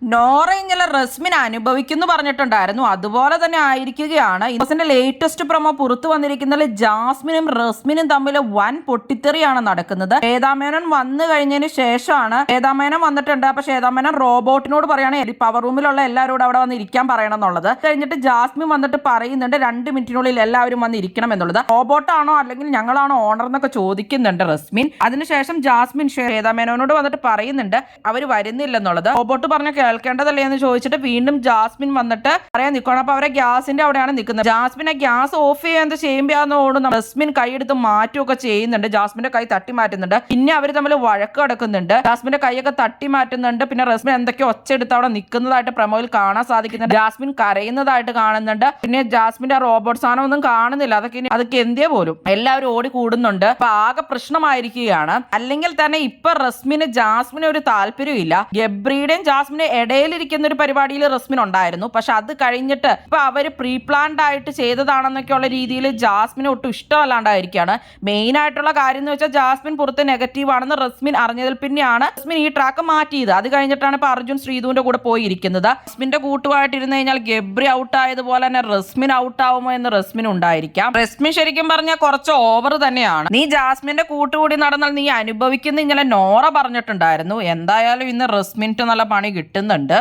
നോറ ഇന്നലെ റസ്മിൻ അനുഭവിക്കുന്നു പറഞ്ഞിട്ടുണ്ടായിരുന്നു. അതുപോലെ തന്നെ ആയിരിക്കുകയാണ് ഇതിന്റെ ലേറ്റസ്റ്റ് പ്രൊമോ പുറത്തു വന്നിരിക്കുന്നതിൽ ജാസ്മിനും റസ്മിനും തമ്മിൽ വൻ പൊട്ടിത്തെറിയാണ് നടക്കുന്നത്. ശ്വേതാമേനോൻ വന്നു കഴിഞ്ഞതിന് ശേഷമാണ് ശ്വേതാമേനോൻ വന്നിട്ടുണ്ട്. അപ്പൊ ശ്വേതാമേനോൻ റോബോട്ടിനോട് പറയാണ് പവർ റൂമിലുള്ള എല്ലാവരോടും അവിടെ വന്ന് ഇരിക്കാൻ പറയണം എന്നുള്ളത്. കഴിഞ്ഞിട്ട് ജാസ്മിൻ വന്നിട്ട് പറയുന്നുണ്ട് 2 മിനിറ്റിനുള്ളിൽ എല്ലാവരും വന്ന് ഇരിക്കണം എന്നുള്ളത്. റോബോട്ടാണോ അല്ലെങ്കിൽ ഞങ്ങളാണോ ഓണർ എന്നൊക്കെ ചോദിക്കുന്നുണ്ട് റസ്മിൻ. അതിനുശേഷം ജാസ്മിൻ ശ്വേതാമേനോനോട് വന്നിട്ട് പറയുന്നുണ്ട് അവർ വരുന്നില്ലെന്നുള്ളത്. റോബോട്ട് പറഞ്ഞ കേൾക്കേണ്ടതല്ലേ എന്ന് ചോദിച്ചിട്ട് വീണ്ടും ജാസ്മിൻ വന്നിട്ട് പറയാൻ നിൽക്കണം. അപ്പൊ അവരെ ഗ്യാസിന്റെ അവിടെയാണ് നിൽക്കുന്നത്. ജാസ്മിനെ ഗ്യാസ് ഓഫ് ചെയ്യാൻ ചെയ്യുമ്പോഴാന്നോടും ജാസ്മിൻ കൈയെടുത്ത് മാറ്റുകയൊക്കെ ചെയ്യുന്നുണ്ട്. ജാസ്മിന്റെ കൈ തട്ടി മാറ്റുന്നുണ്ട്. പിന്നെ അവർ തമ്മിൽ വഴക്ക് കിടക്കുന്നുണ്ട്. ജാസ്മിന്റെ കൈയൊക്കെ തട്ടി മാറ്റുന്നുണ്ട്. പിന്നെ റസ്മിൻ എന്തൊക്കെ ഒച്ചെടുത്ത് അവിടെ നിൽക്കുന്നതായിട്ട് പ്രമോയിൽ കാണാൻ സാധിക്കുന്നുണ്ട്. ജാസ്മിൻ കരയുന്നതായിട്ട് കാണുന്നുണ്ട്. പിന്നെ ജാസ്മിന്റെ റോബോട്ട് സാധനം ഒന്നും കാണുന്നില്ല. അതൊക്കെ എന്തിയെ പോലും എല്ലാവരും ഓടി കൂടുന്നുണ്ട്. അപ്പൊ ആകെ പ്രശ്നമായിരിക്കുകയാണ്. അല്ലെങ്കിൽ തന്നെ ഇപ്പൊ റസ്മിന് ജാസ്മിന് ഒരു താല്പര്യമില്ല. ഗബ്രിയുടെയും ജാസ്മിനെ ഇടയിലിരിക്കുന്ന ഒരു പരിപാടിയിൽ റസ്മിൻ ഉണ്ടായിരുന്നു. പക്ഷെ അത് കഴിഞ്ഞിട്ട് ഇപ്പൊ അവര് പ്രീ പ്ലാൻഡ് ആയിട്ട് ചെയ്തതാണെന്നൊക്കെയുള്ള രീതിയിൽ ജാസ്മിന് ഒട്ടും ഇഷ്ടമല്ലാണ്ടായിരിക്കാണ്. മെയിൻ ആയിട്ടുള്ള കാര്യം എന്ന് വെച്ചാൽ ജാസ്മിൻ പുറത്ത് നെഗറ്റീവ് ആണെന്ന് റസ്മിൻ അറിഞ്ഞതിൽ പിന്നെയാണ് റസ്മിൻ ഈ ട്രാക്ക് മാറ്റിയത്. അത് കഴിഞ്ഞിട്ടാണ് ഇപ്പൊ അർജുൻ ശ്രീധുവിന്റെ കൂടെ പോയിരിക്കുന്നത്. റസ്മിന്റെ കൂട്ടുമായിട്ടിരുന്ന് കഴിഞ്ഞാൽ ഗബ്രി ഔട്ട് ആയതുപോലെ തന്നെ റസ്മിൻ ഔട്ട് ആവുമോ എന്ന് റസ്മിൻ ഉണ്ടായിരിക്കാം. റസ്മിൻ ശരിക്കും പറഞ്ഞാൽ കുറച്ച് ഓവർ തന്നെയാണ്. നീ ജാസ്മിന്റെ കൂട്ടുകൂടി നടന്നാൽ നീ അനുഭവിക്കുന്ന ഇങ്ങനെ നോറ പറഞ്ഞിട്ടുണ്ടായിരുന്നു. എന്തായാലും ഇന്ന് റസ്മിൻക്ക് നല്ല പണി കിട്ടുന്നുണ്ട്.